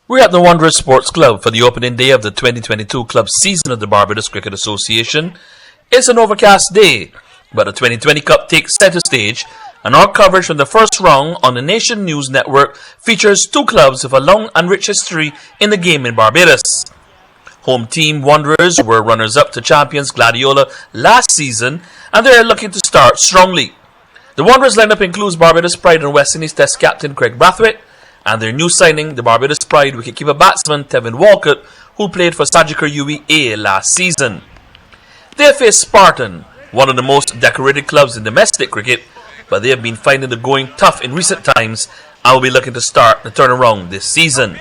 We're at the Wanderers Sports Club for the opening day of the 2022 club season of the Barbados Cricket Association. It's an overcast day, but the 2020 Cup takes center stage, and our coverage from the first round on the Nation News Network features two clubs with a long and rich history in the game in Barbados. Home team Wanderers were runners-up to champions Gladiola last season, and they are looking to start strongly. The Wanderers lineup includes Barbados Pride and West Indies Test captain Craig Brathwaite, and their new signing, the Barbados Pride wicketkeeper batsman Tevin Walcott, who played for Sagicor UWI last season. They face Spartan, one of the most decorated clubs in domestic cricket, but they have been finding the going tough in recent times and will be looking to start the turnaround this season.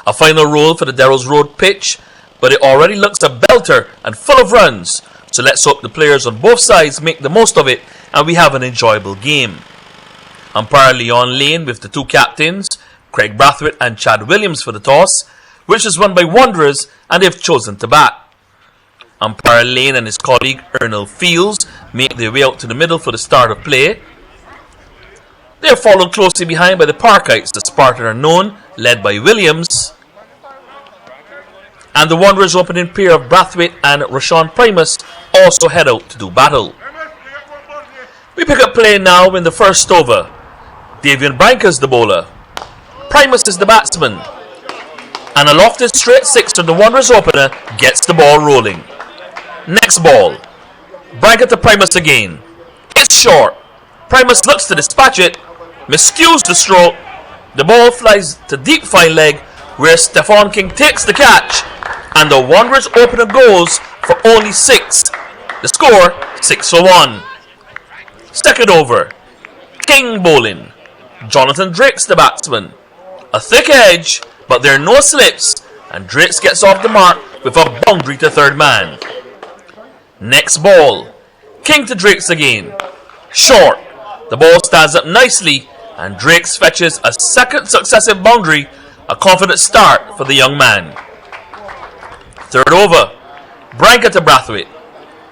A final roll for the Darrells Road pitch, but it already looks a belter and full of runs, so let's hope the players on both sides make the most of it and we have an enjoyable game. Umpire Leon Lane with the two captains, Craig Brathwaite and Chad Williams for the toss, which is won by Wanderers and they've chosen to bat. Umpire Lane and his colleague Ernal Fields make their way out to the middle for the start of play. They are followed closely behind by the Parkites, the Spartan are known, led by Williams. And the Wanderers opening pair of Brathwaite and Rashawn Primus also head out to do battle. We pick up play now in the first over. Davian Branca's the bowler. Primus is the batsman. And a lofted straight six from the Wanderers opener gets the ball rolling. Next ball. Branca to Primus again. It's short. Primus looks to dispatch it, miscues the stroke. The ball flies to deep fine leg where Stefan King takes the catch and the Wanderers opener goes for only 6. The score 6-1. Second over. King bowling. Jonathan Drake's the batsman. A thick edge, but there are no slips, and Drakes gets off the mark with a boundary to third man. Next ball. King to Drakes again. Short. The ball stands up nicely, and Drakes fetches a second successive boundary, a confident start for the young man. Third over. Branca to Brathwaite.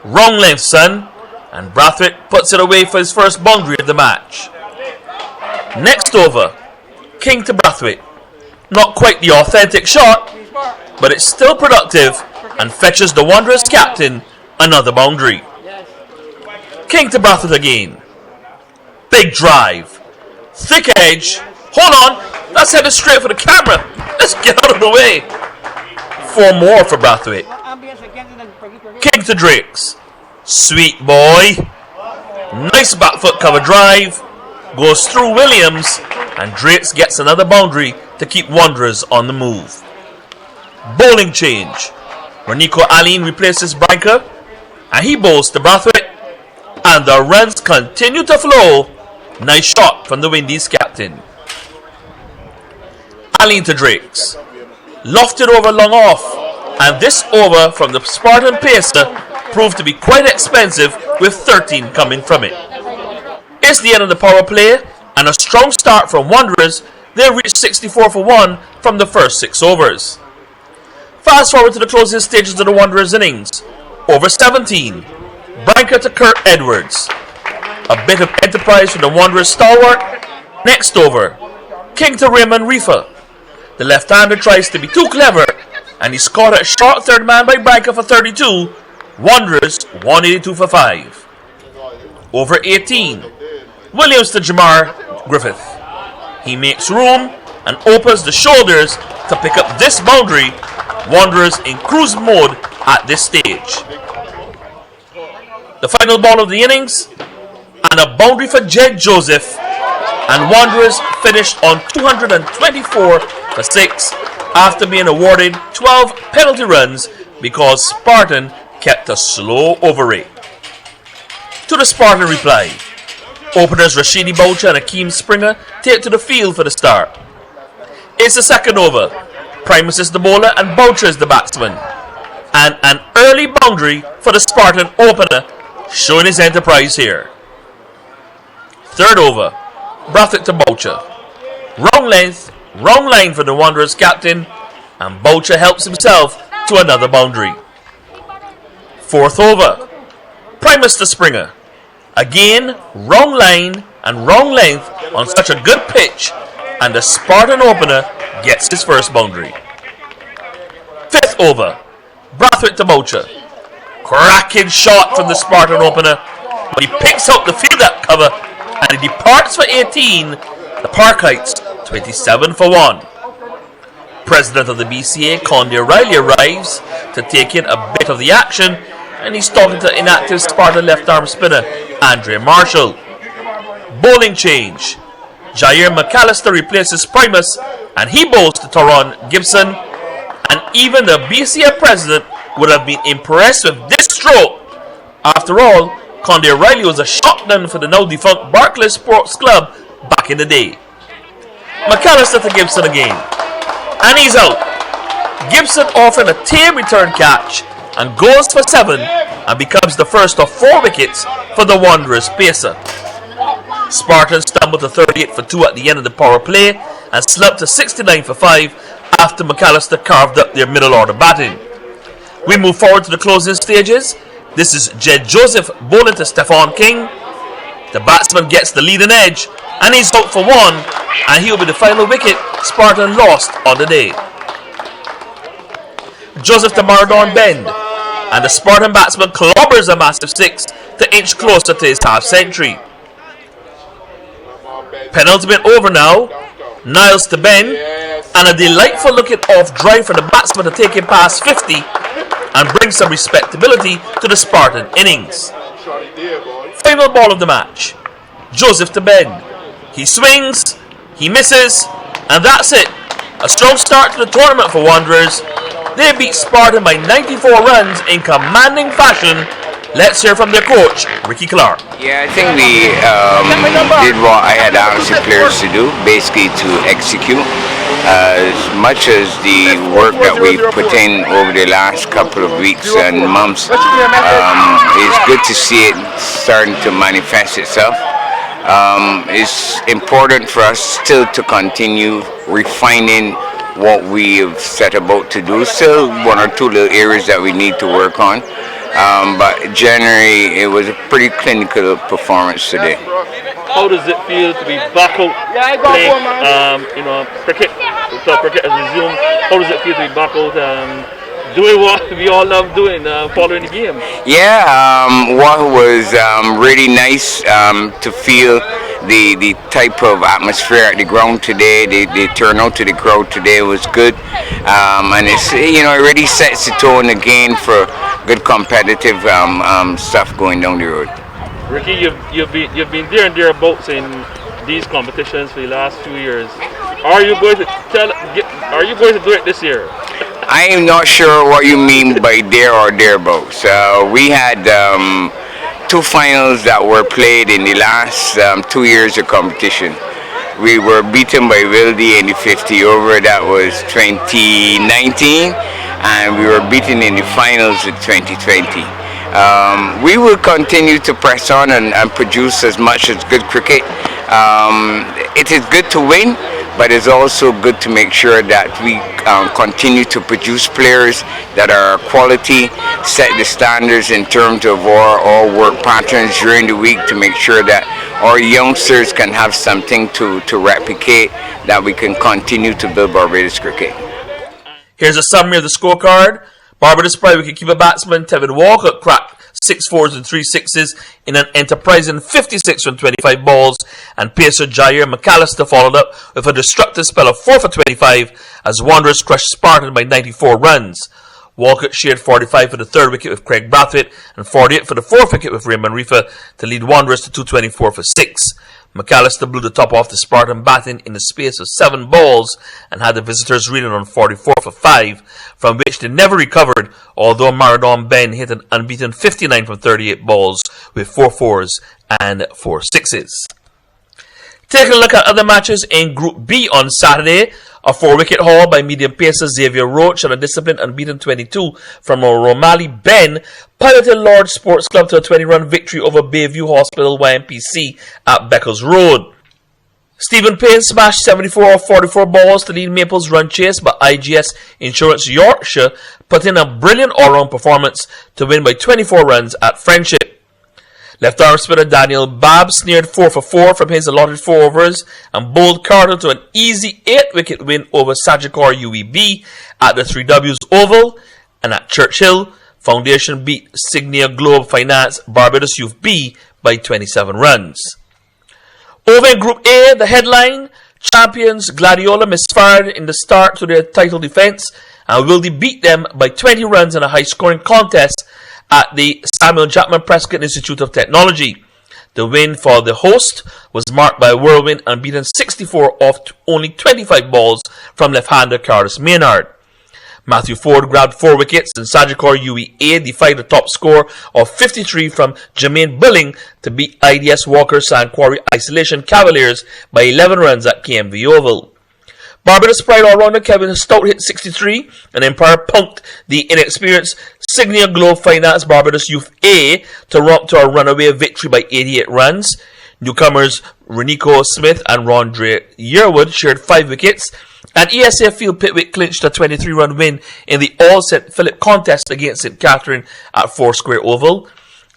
Wrong length, son, and Brathwaite puts it away for his first boundary of the match. Next over. King to Brathwaite. Not quite the authentic shot, but it's still productive and fetches the Wanderers captain another boundary. King to Brathwaite again. Big drive. Thick edge. Hold on. That's headed straight for the camera. Let's get out of the way. 4 more for Brathwaite. King to Drakes. Sweet boy. Nice back foot cover drive. Goes through Williams. And Drakes gets another boundary to keep Wanderers on the move. Bowling change. Renico Aline replaces Branca. And he bowls to Brathwaite. And the runs continue to flow. Nice shot from the Windies captain. Aline to Drakes. Lofted over long off. And this over from the Spartan pacer proved to be quite expensive with 13 coming from it. It's the end of the power play and a strong start from Wanderers. They reached 64 for 1 from the first 6 overs. Fast forward to the closing stages of the Wanderers innings. Over 17. Branca to Kurt Edwards. A bit of enterprise from the Wanderers stalwart. Next over. King to Raymond Reefer. The left-hander tries to be too clever and he's caught at short third man by Branca for 32. Wanderers 182 for 5. Over 18. Williams to Jamar Griffith. He makes room and opens the shoulders to pick up this boundary. Wanderers in cruise mode at this stage. The final ball of the innings and a boundary for Jed Joseph, and Wanderers finished on 224 for 6 after being awarded 12 penalty runs because Spartan kept a slow over rate. To the Spartan reply. Openers Rashidi Boucher and Akeem Springer take to the field for the start. It's the second over. Primus is the bowler and Boucher is the batsman. And an early boundary for the Spartan opener, showing his enterprise here. Third over. Brathwaite to Boucher. Wrong length, wrong line for the Wanderers captain, and Boucher helps himself to another boundary. Fourth over. Primus to Springer. Again, wrong line and wrong length on such a good pitch, and the Spartan opener gets his first boundary. 5th over, Brathwaite to Boucher. Cracking shot from the Spartan opener, but he picks out the field at cover and he departs for 18. The Parkites 27 for 1. President of the BCA, Conde Riley, arrives to take in a bit of the action, and he's talking to inactive Spartan left arm spinner Andre Marshall. Bowling change. Jair McAllister replaces Primus, and he bowls to Tyrone Gibson, and even the BCA president would have been impressed with this stroke. After all, Conde Riley was a shotgun for the now defunct Barclays Sports Club back in the day. McAllister to Gibson again, and he's out. Gibson offering a tame return catch and goes for 7 and becomes the first of 4 wickets for the Wanderers pacer. Spartans stumbled to 38 for 2 at the end of the power play and slumped to 69 for 5 after McAllister carved up their middle order batting. We move forward to the closing stages. This is Jed Joseph bowling to Stefan King. The batsman gets the leading edge and he's out for 1, and he'll be the final wicket Spartan lost on the day. Joseph to Maradon bend, and the Spartan batsman clobbers a massive 6 to inch closer to his half century. Penultimate over now. Niles to bend, and a delightful looking off drive for the batsman to take him past 50 and bring some respectability to the Spartan innings. Final ball of the match. Joseph to bend. He swings, he misses, and that's it. A strong start to the tournament for Wanderers. They beat Spartan by 94 runs in commanding fashion. Let's hear from their coach, Ricky Clark. Yeah, I think we did what I had asked the players to do, basically to execute. As much as the work that we put in over the last couple of weeks and months, it's good to see it starting to manifest itself. It's important for us still to continue refining what we have set about to do. Still 1 or 2 little areas that we need to work on. But generally, it was a pretty clinical performance today. How does it feel to be back out playing, cricket? So cricket has resumed. How does it feel to be back out doing what we all love doing, following the game? Yeah, what was really nice to feel the type of atmosphere at the ground today, the turnout to the crowd today was good, and it's it really sets the tone again for good competitive stuff going down the road. Ricky, you've been there and thereabouts in these competitions for the last 2 years. Are you going to do it this year? I am not sure what you mean by there or thereabouts. We had 2 finals that were played in the last 2 years of competition. We were beaten by Wildy in the 50 over, that was 2019, and we were beaten in the finals in 2020. We will continue to press on and produce as much as good cricket. It is good to win, but it's also good to make sure that we continue to produce players that are quality, set the standards in terms of our work patterns during the week to make sure that our youngsters can have something to replicate, that we can continue to build Barbados cricket. Here's a summary of the scorecard. Barbados private wicket-keeper batsman Tevin Walcott cracked 6 fours and 3 sixes in an enterprising 56 from 25 balls, and pacer Jair McAllister followed up with a destructive spell of 4 for 25 as Wanderers crushed Spartan by 94 runs. Walcott shared 45 for the 3rd wicket with Craig Brathwaite and 48 for the 4th wicket with Raymond Reefer to lead Wanderers to 224 for 6. McAllister blew the top off the Spartan batting in the space of 7 balls and had the visitors reeling on 44 for 5, from which they never recovered, although Maradon Ben hit an unbeaten 59 from 38 balls with 4 fours and 4 sixes. Taking a look at other matches in Group B on Saturday, a 4-wicket haul by medium pacer Xavier Roach and a disciplined unbeaten 22 from Romali Ben piloted Lord Sports Club to a 20-run victory over Bayview Hospital YMPC at Beckles Road. Stephen Payne smashed 74 off 44 balls to lead Maples run chase, but IGS Insurance Yorkshire put in a brilliant all-round performance to win by 24 runs at Friendship. Left-arm spinner Daniel Babb snared 4 for 4 from his allotted 4 overs and bowled Carter to an easy 8-wicket win over Sagicor UWI at the 3Ws Oval. And at Churchill, Foundation beat Signia Globe Finance Barbados Youth B by 27 runs. Over in Group A, the headline, champions Gladiola misfired in the start to their title defence and Wildy beat them by 20 runs in a high-scoring contest at the Samuel Jackman Prescott Institute of Technology. The win for the host was marked by a whirlwind and beaten 64 off only 25 balls from left-hander Curtis Maynard. Matthew Ford grabbed 4 wickets and Sagicor UWI defied the top score of 53 from Jermaine Billing to beat IDS Walker Sand Quarry Isolation Cavaliers by 11 runs at KMV Oval. Barbados Pride all-rounder Kevin Stout hit 63 and Empire punked the inexperienced Signia Globe Finance Barbados Youth A to romp to a runaway victory by 88 runs. Newcomers Renico Smith and Rondre Yearwood shared 5 wickets, and ESA Field Pitwick clinched a 23-run win in the all-St. Philip contest against St. Catherine at Foursquare Oval.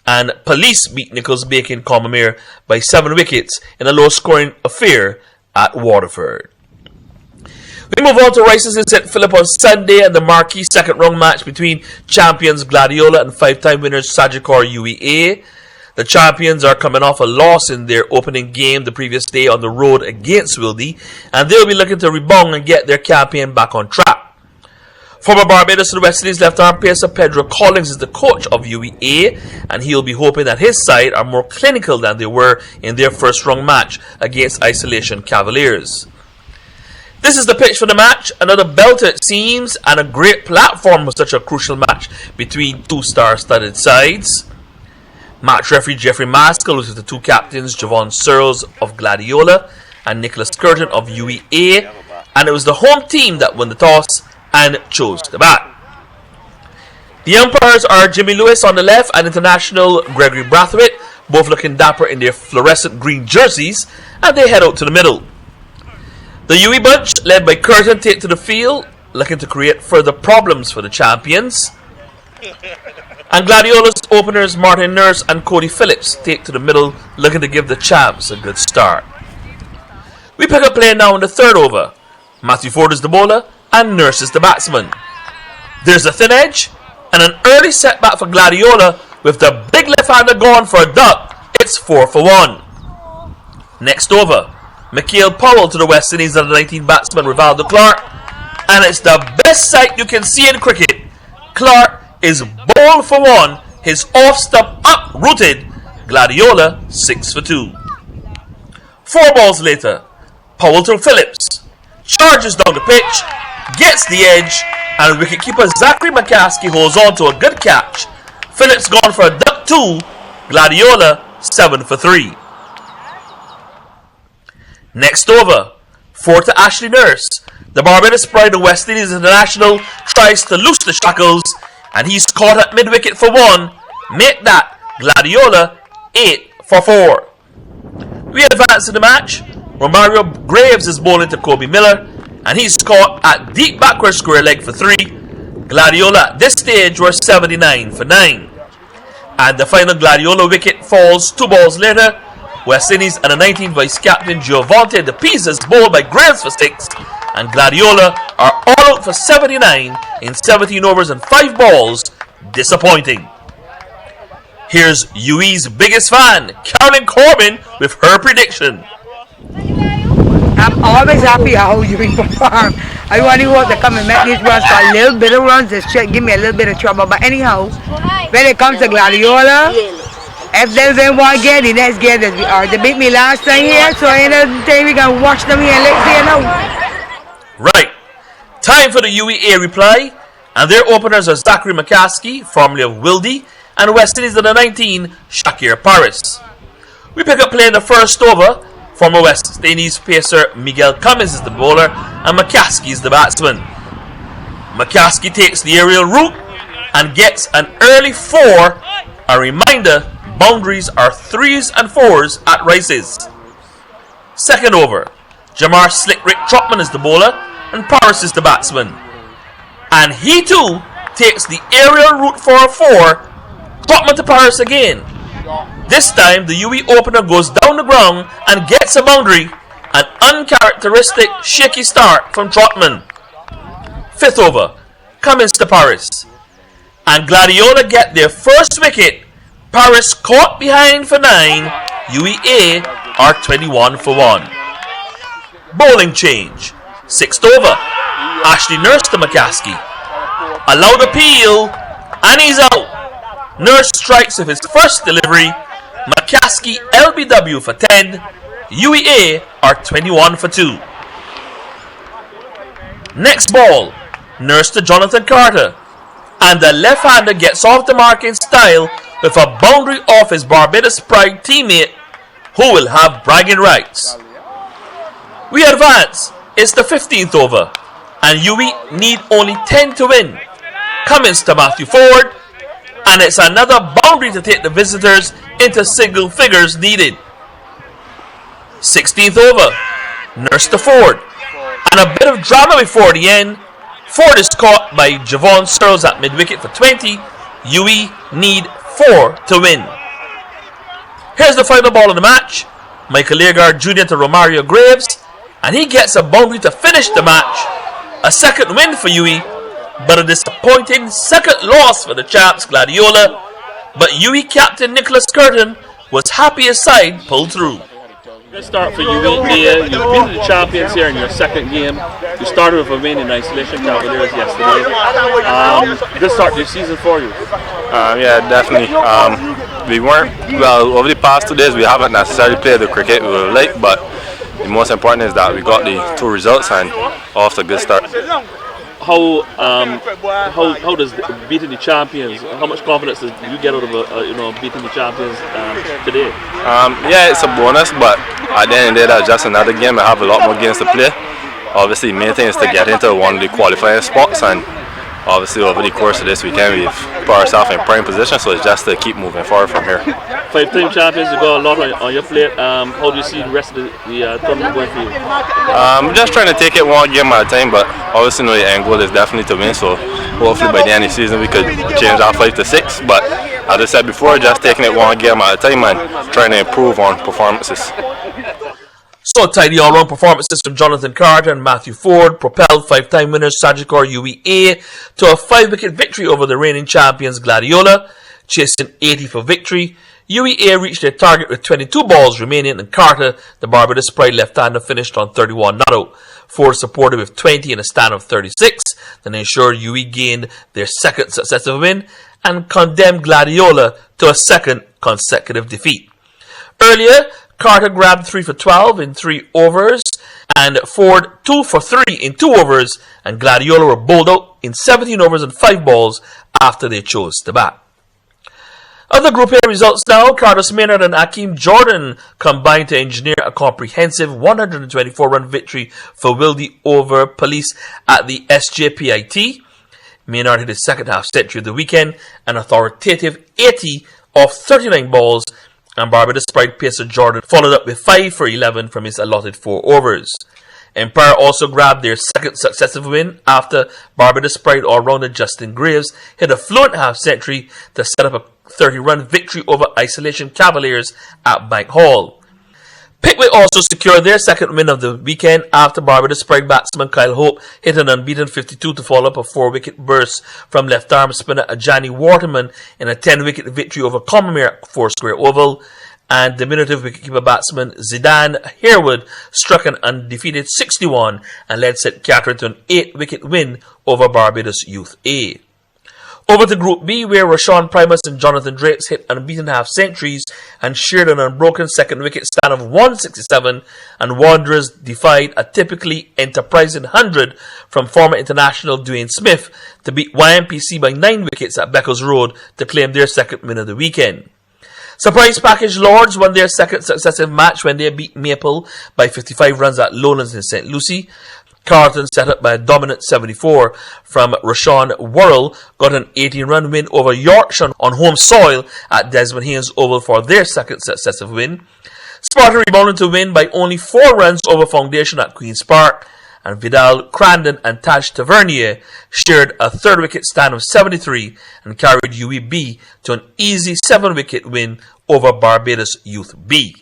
And Police beat Nichols Bacon Combermere by 7 wickets in a low-scoring affair at Waterford. We move on to Rices in St. Philip on Sunday and the marquee second-round match between champions Gladiola and 5-time winners Sagicor UWI. The champions are coming off a loss in their opening game the previous day on the road against Wildy, and they'll be looking to rebound and get their campaign back on track. Former Barbados and West Indies left-arm pacer Pedro Collins is the coach of UWI, and he'll be hoping that his side are more clinical than they were in their first-round match against Isolation Cavaliers. This is the pitch for the match, another belter it seems, and a great platform for such a crucial match between two star-studded sides. Match referee Jeffrey Maskell was with the two captains Javon Searles of Gladiola and Nicholas Curtin of UWI, and it was the home team that won the toss and chose to bat. The umpires are Jimmy Lewis on the left and international Gregory Brathwaite, both looking dapper in their fluorescent green jerseys, and they head out to the middle. The UWI bunch, led by Curtin, take to the field, looking to create further problems for the champions. And Gladiola's openers Martin Nurse and Cody Phillips take to the middle, looking to give the champs a good start. We pick up play now in the third over. Matthew Ford is the bowler and Nurse is the batsman. There's a thin edge and an early setback for Gladiola with the big left-hander gone for a duck. It's 4 for 1. Next over, Mikhail Powell to the West Indies under 19 batsman Rivaldo Clark, and it's the best sight you can see in cricket. Clark is bowled for 1, his off-stump uprooted. Gladiola 6 for 2. 4 balls later, Powell to Phillips, charges down the pitch, gets the edge, and wicketkeeper Zachary McCaskey holds on to a good catch. Phillips gone for a duck 2, Gladiola 7 for 3. Next over, 4 to Ashley Nurse. The Barbados Pride of West Indies international tries to loose the shackles, and he's caught at mid-wicket for 1. Make that Gladiola 8 for 4. We advance in the match. Romario Graves is bowling to Kobe Miller, and he's caught at deep backward square leg for 3. Gladiola at this stage were 79 for 9. And the final Gladiola wicket falls 2 balls later. West Indies and the 19th vice-captain Giovante De Pisa is bowled by Graves for 6, and Gladiola are all out for 79 in 17 overs and 5 balls. Disappointing. Here's UWI's biggest fan, Carolyn Corbin, with her prediction. I'm always happy how UWI perform. I only want to come and make these runs for a little bit of runs, just give me a little bit of trouble. But anyhow, when it comes to Gladiola, if they win one game, the next game that we are. They beat me last time here, so I don't think we can watch them here next year now. Right. Time for the UWI reply, and their openers are Zachary McCaskey, formerly of Wildy, and West Indies under 19, Shakir Paris. We pick up play in the first over. Former West Indies pacer Miguel Cummins is the bowler, and McCaskey is the batsman. McCaskey takes the aerial route and gets an early 4. A reminder, boundaries are 3s and 4s at Rice's. Second over, Jamar Slick Rick Trotman is the bowler and Paris is the batsman. And he too takes the aerial route for a 4. Trotman to Paris again. This time, the UWI opener goes down the ground and gets a boundary. An uncharacteristic shaky start from Trotman. 5th over, Cummins to Paris. And Gladiola get their first wicket. Paris caught behind for 9. UWI are 21 for 1. Bowling change. 6th over, Ashley Nurse to McCaskey. A loud appeal, and he's out. Nurse strikes with his first delivery. McCaskey LBW for 10. UWI are 21 for 2. Next ball, Nurse to Jonathan Carter. And the left-hander gets off the mark in style with a boundary off his Barbados Pride teammate, who will have bragging rights. We advance. It's the 15th over, and UWI need only 10 to win. Cummins to Matthew Ford, and it's another boundary to take the visitors into single figures needed. 16th over, Nurse to Ford, and a bit of drama before the end. Ford is caught by Javon Searles at mid-wicket for 20. UWI need 4 to win. Here's the final ball of the match. Michael Leargard Jr. to Romario Graves, and he gets a boundary to finish the match. A second win for UWI, but a disappointing second loss for the champs Gladiola. But UWI captain Nicholas Curtin was happy his side pulled through. Good start for UWI. You beat the champions here in your second game. You started with a win in isolation Cavaliers yesterday. Good start to the season for you. Yeah, definitely. We weren't, well, over the past 2 days we haven't necessarily played the cricket we would like, but the most important is that we got the 2 results and off to a good start. How does beating the champions? How much confidence do you get out of beating the champions today? Yeah, it's a bonus, but at the end of the day, that's just another game. I have a lot more games to play. Obviously, the main thing is to get into one of the qualifying spots, and obviously over the course of this weekend we've put ourselves in prime position, so it's just to keep moving forward from here. 5-time champions, you got a lot on your plate. How do you see the rest of the tournament going for you? I'm just trying to take it one game at a time, but obviously the end goal is definitely to win, so hopefully by the end of the season we could change our 5 to 6, but as I said before, just taking it one game at a time and trying to improve on performances. So tidy all-round performances from Jonathan Carter and Matthew Ford propelled 5-time winners Sagicor UWI to a 5-wicket victory over the reigning champions Gladiola, chasing 80 for victory. UWI reached their target with 22 balls remaining, and Carter, the Barbados Pride left-hander, finished on 31 not out. Ford supported with 20 and a stand of 36, then ensured UWI gained their second successive win and condemned Gladiola to a second consecutive defeat. Earlier, Carter grabbed 3 for 12 in 3 overs, and Ford 2 for 3 in 2 overs, and Gladiola were bowled out in 17 overs and 5 balls after they chose to bat. Other Group A results now. Carlos Maynard and Akeem Jordan combined to engineer a comprehensive 124-run victory for Wildy over Police at the SJPIT. Maynard hit his second half century of the weekend, an authoritative 80 off 39 balls, and Barbados Pride pacer Jordan followed up with 5 for 11 from his allotted 4 overs. Empire also grabbed their second successive win after Barbados Pride all-rounder Justin Graves hit a fluent half-century to set up a 30-run victory over Isolation Cavaliers at Bank Hall. Pickwick also secured their second win of the weekend after Barbados Pride batsman Kyle Hope hit an unbeaten 52 to follow up a 4-wicket burst from left-arm spinner Ajani Waterman in a 10-wicket victory over Combermere at Foursquare Oval, and diminutive wicketkeeper batsman Zidane Harewood struck an undefeated 61 and led St. Catherine to an 8-wicket win over Barbados Youth A. Over to Group B, where Rashawn Primus and Jonathan Drapes hit unbeaten half-centuries and shared an unbroken second-wicket stand of 167, and Wanderers defied a typically enterprising 100 from former international Dwayne Smith to beat YMPC by 9 wickets at Beckles Road to claim their second win of the weekend. Surprise package Lords won their second successive match when they beat Maple by 55 runs at Lowlands in St. Lucie. Carlton, set up by a dominant 74 from Rashawn Worrell, got an 18-run win over Yorkshire on home soil at Desmond Haynes Oval for their second successive win. Spartan rebounded to win by only 4 runs over Foundation at Queen's Park, and Vidal, Crandon and Taj Tavernier shared a 3rd-wicket stand of 73 and carried UWB to an easy 7-wicket win over Barbados Youth B.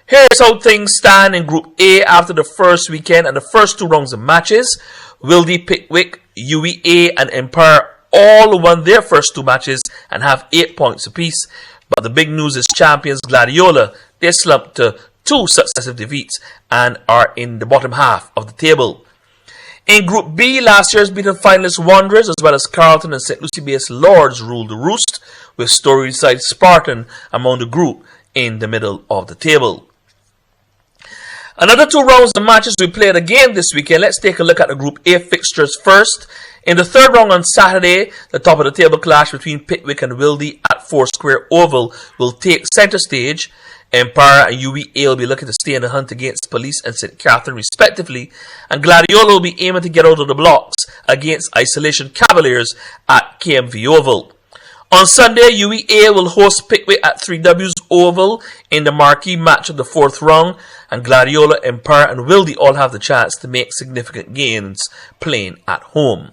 Here's how things stand in Group A after the first weekend and the first 2 rounds of matches. Wildy, Pickwick, UWI and Empire all won their first 2 matches and have 8 points apiece. But the big news is champions Gladiola. They slumped to 2 successive defeats and are in the bottom half of the table. In Group B, last year's beaten finalists Wanderers as well as Carlton and St. Lucie-based Lords ruled the roost, with storied Spartan among the group in the middle of the table. Another 2 rounds of matches we played again this weekend. Let's take a look at the Group A fixtures first. In the 3rd round on Saturday, the top of the table clash between Pickwick and Wildy at Foursquare Oval will take centre stage. Empire and UWI will be looking to stay in the hunt against Police and St. Catherine respectively, and Gladiola will be aiming to get out of the blocks against Isolation Cavaliers at KMV Oval. On Sunday, UWI will host Pickwick at 3W's Oval in the marquee match of the 4th round, and Gladiola, Empire and Wildy all have the chance to make significant gains playing at home.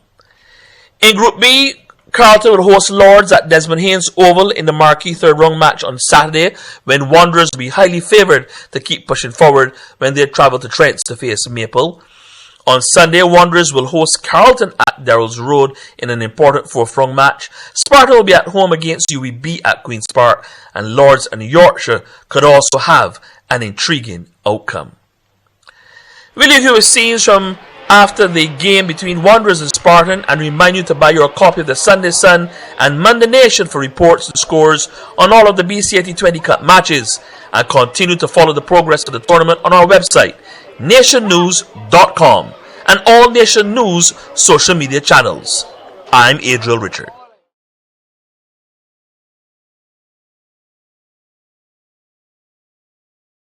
In Group B, Carlton will host Lords at Desmond Haynes Oval in the marquee 3rd round match on Saturday, when Wanderers will be highly favoured to keep pushing forward when they travel to Trents to face Maple. On Sunday, Wanderers will host Carlton at Darrell's Road in an important 4th round match. Sparta will be at home against UWB at Queen's Park, and Lords and Yorkshire could also have an intriguing outcome. We'll leave you with scenes from after the game between Wanderers and Spartan and remind you to buy your copy of the Sunday Sun and Monday Nation for reports and scores on all of the BCA T20 Cup matches, and continue to follow the progress of the tournament on our website nationnews.com and all Nation News social media channels. I'm Adriel Richard.